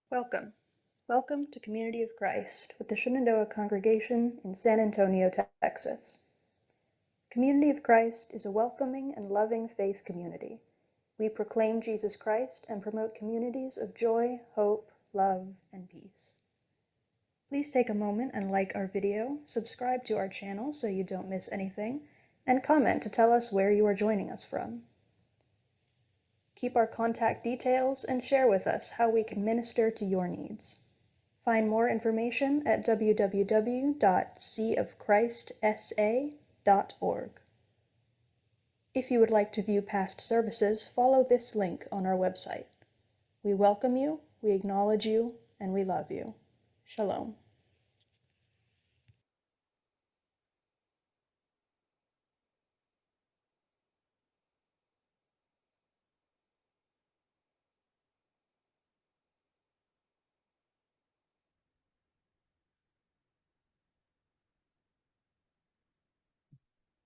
Welcome. Welcome to Community of Christ with the Shenandoah Congregation in San Antonio, Texas. Community of Christ is a welcoming and loving faith community. We proclaim Jesus Christ and promote communities of joy, hope, love, and peace. Please take a moment and like our video, subscribe to our channel so you don't miss anything, and comment to tell us where you are joining us from. Keep our contact details and share with us how we can minister to your needs. Find more information at www.seaofchristsa.org. If you would like to view past services, follow this link on our website. We welcome you, we acknowledge you, and we love you. Shalom.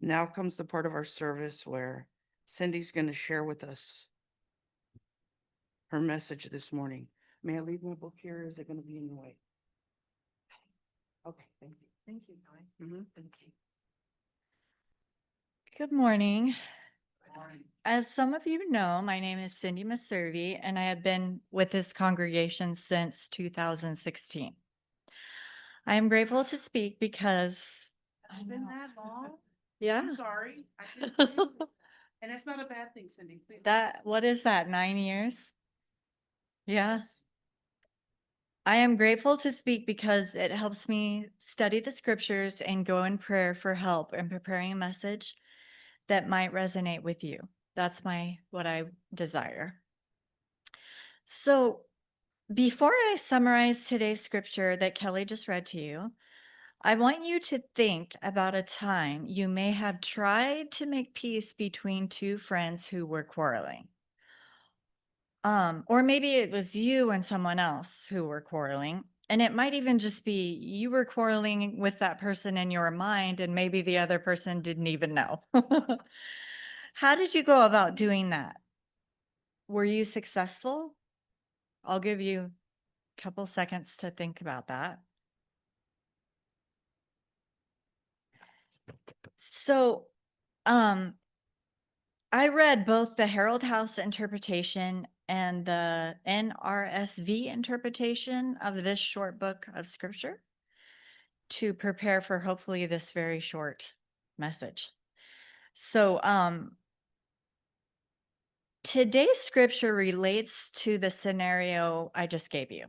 Now comes the part of our service where Cindy's going to share with us her message this morning. May I leave my book here? Is it going to be in your way? Okay, thank you. Thank you, Guy. Thank you. Good morning. As some of you know, my name is Cindy Meservy, and I have been with this congregation since 2016. I am grateful to speak because It's been that long? yeah, I'm sorry. I didn't know. And it's not a bad thing, Cindy. Please. what is that, 9 years? Yeah. I am grateful to speak because it helps me study the scriptures and go in prayer for help in preparing a message that might resonate with you. That's what I desire. So before I summarize today's scripture that Kelly just read to you, I want you to think about a time you may have tried to make peace between two friends who were quarreling. Or maybe it was you and someone else who were quarreling. And it might even just be you were quarreling with that person in your mind, and maybe the other person didn't even know. How did you go about doing that? Were you successful? I'll give you a couple seconds to think about that. So, I read both the Herald House interpretation and the NRSV interpretation of this short book of scripture to prepare for hopefully this very short message. So, today's scripture relates to the scenario I just gave you.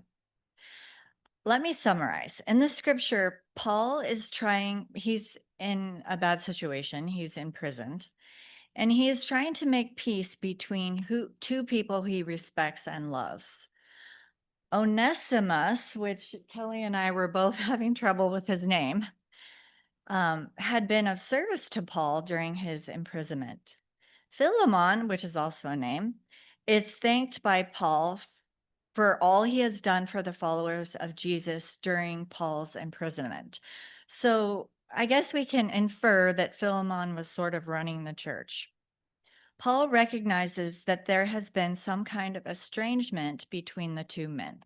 Let me summarize. In the scripture, Paul he's in a bad situation. He's imprisoned, and he is trying to make peace between two people he respects and loves. Onesimus, which Kelly and I were both having trouble with his name, had been of service to Paul during his imprisonment. Philemon, which is also a name, is thanked by Paul for all he has done for the followers of Jesus during Paul's imprisonment. So I guess we can infer that Philemon was sort of running the church. Paul recognizes that there has been some kind of estrangement between the two men.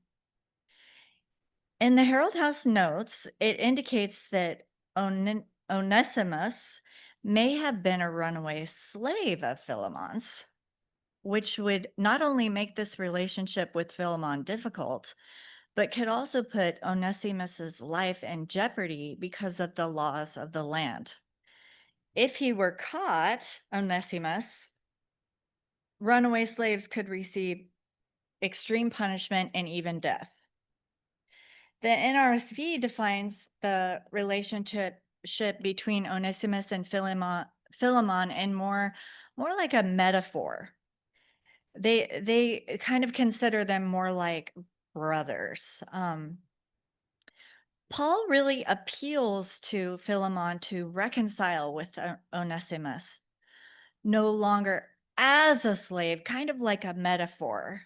In the Herald House notes, it indicates that Onesimus may have been a runaway slave of Philemon's, which would not only make this relationship with Philemon difficult, but could also put Onesimus's life in jeopardy because of the laws of the land. If he were caught, Onesimus, runaway slaves could receive extreme punishment and even death. The NRSV defines the relationship between Onesimus and Philemon in more like a metaphor. They kind of consider them more like brothers. Paul really appeals to Philemon to reconcile with Onesimus, no longer as a slave, kind of like a metaphor.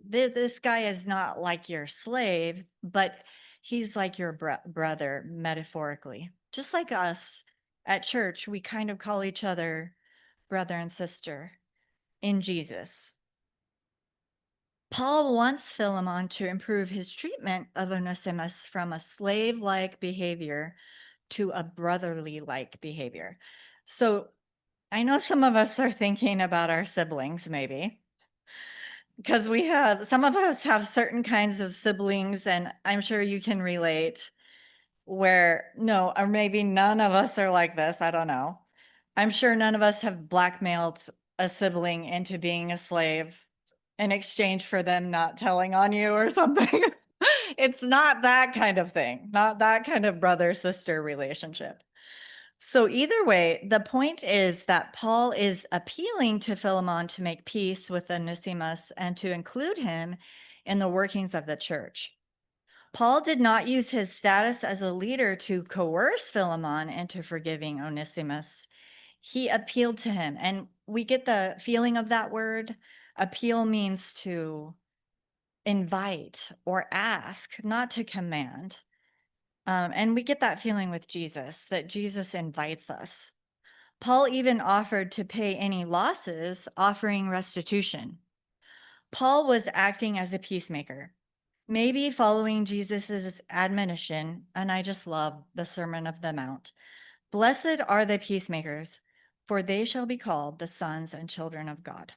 This guy is not like your slave, but he's like your brother, metaphorically. Just like us at church, we kind of call each other brother and sister in Jesus. Paul wants Philemon to improve his treatment of Onesimus from a slave-like behavior to a brotherly-like behavior. So I know some of us are thinking about our siblings, maybe, because some of us have certain kinds of siblings, and I'm sure you can relate where, no, or maybe none of us are like this. I don't know. I'm sure none of us have blackmailed a sibling into being a slave in exchange for them not telling on you or something. It's not that kind of thing, not that kind of brother-sister relationship. So either way, the point is that Paul is appealing to Philemon to make peace with Onesimus and to include him in the workings of the church. Paul did not use his status as a leader to coerce Philemon into forgiving Onesimus. He appealed to him, and we get the feeling of that word. Appeal means to invite or ask, not to command. And we get that feeling with Jesus, that Jesus invites us. Paul even offered to pay any losses, offering restitution. Paul was acting as a peacemaker, maybe following Jesus's admonition, and I just love the Sermon of the Mount. Blessed are the peacemakers, for they shall be called the sons and children of God.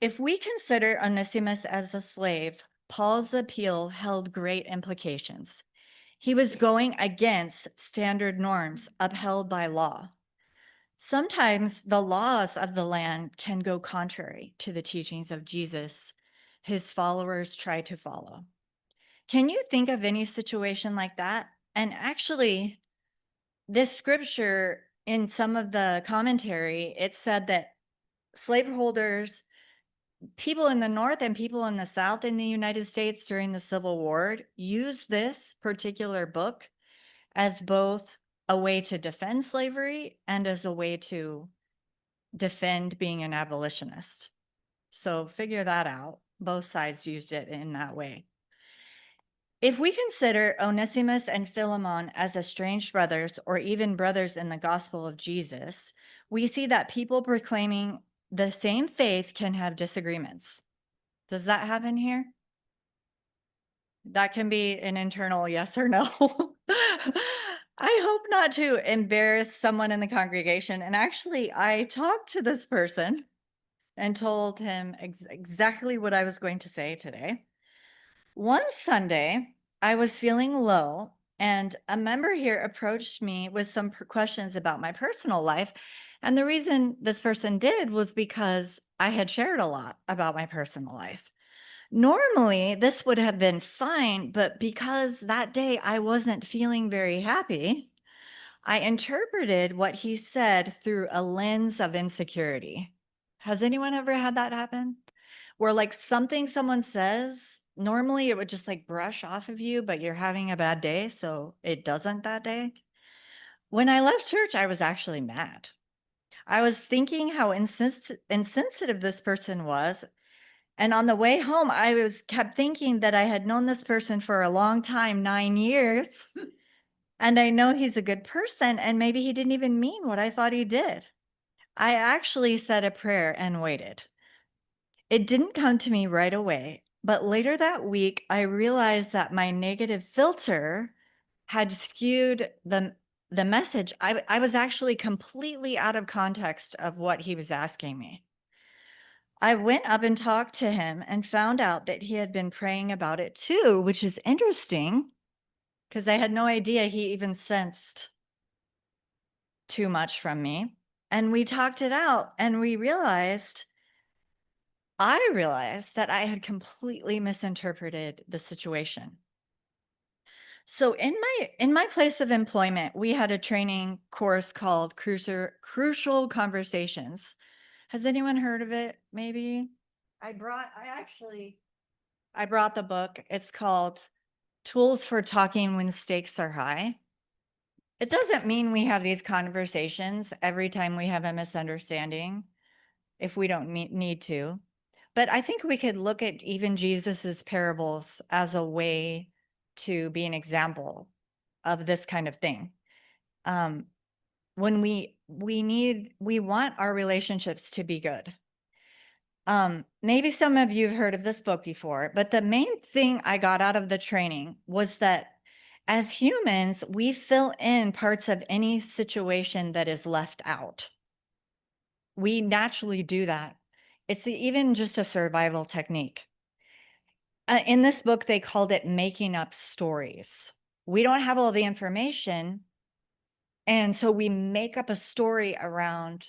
If we consider Onesimus as a slave, Paul's appeal held great implications. He was going against standard norms upheld by law. Sometimes the laws of the land can go contrary to the teachings of Jesus his followers try to follow. Can you think of any situation like that? And actually, this scripture in some of the commentary, it said that slaveholders, people in the North and people in the South in the United States during the Civil War used this particular book as both a way to defend slavery and as a way to defend being an abolitionist. So figure that out. Both sides used it in that way. If we consider Onesimus and Philemon as estranged brothers or even brothers in the gospel of Jesus, we see that people proclaiming the same faith can have disagreements. Does that happen here? That can be an internal yes or no. I hope not to embarrass someone in the congregation. And actually, I talked to this person and told him exactly what I was going to say today. One Sunday, I was feeling low, and a member here approached me with some questions about my personal life. And the reason this person did was because I had shared a lot about my personal life. Normally, this would have been fine, but because that day I wasn't feeling very happy, I interpreted what he said through a lens of insecurity. Has anyone ever had that happen? Where like something someone says, normally it would just like brush off of you, but you're having a bad day, so it doesn't that day. When I left church, I was actually mad. I was thinking how insensitive this person was. And on the way home, kept thinking that I had known this person for a long time, 9 years. And I know he's a good person, and maybe he didn't even mean what I thought he did. I actually said a prayer and waited. It didn't come to me right away, but later that week, I realized that my negative filter had skewed the message. I was actually completely out of context of what he was asking me. I went up and talked to him and found out that he had been praying about it too, which is interesting because I had no idea he even sensed too much from me. And we talked it out, and I realized that I had completely misinterpreted the situation. So in my place of employment, we had a training course called Crucial Conversations. Has anyone heard of it? Maybe I brought the book. It's called Tools for Talking When Stakes Are High. It doesn't mean we have these conversations every time we have a misunderstanding if we don't need to. But I think we could look at even Jesus's parables as a way to be an example of this kind of thing. When we want our relationships to be good. Maybe some of you have heard of this book before, but the main thing I got out of the training was that as humans, we fill in parts of any situation that is left out. We naturally do that. It's even just a survival technique. In this book, they called it making up stories. We don't have all the information, and so we make up a story around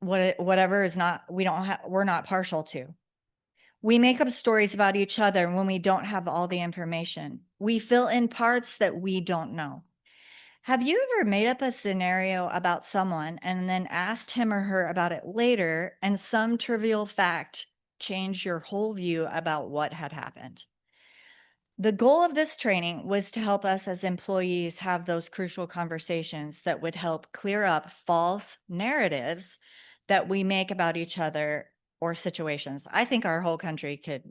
whatever is not we're not partial to. We make up stories about each other when we don't have all the information. We fill in parts that we don't know. Have you ever made up a scenario about someone and then asked him or her about it later, and some trivial fact changed your whole view about what had happened? The goal of this training was to help us as employees have those crucial conversations that would help clear up false narratives that we make about each other or situations. I think our whole country could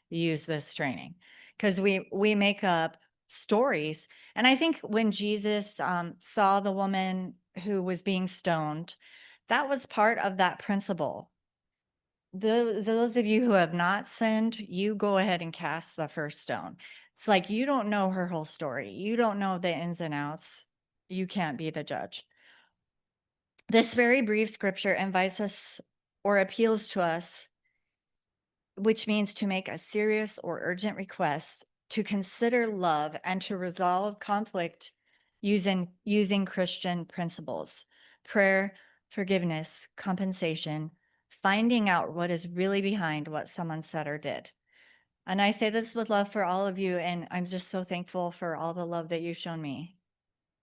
use this training because we make up stories. And I think when Jesus saw the woman who was being stoned, that was part of that principle. Those of you who have not sinned, you go ahead and cast the first stone. It's like you don't know her whole story. You don't know the ins and outs. You can't be the judge. This very brief scripture invites us or appeals to us, which means to make a serious or urgent request, to consider love, and to resolve conflict using Christian principles: prayer, forgiveness, compensation, finding out what is really behind what someone said or did. And I say this with love for all of you, and I'm just so thankful for all the love that you've shown me.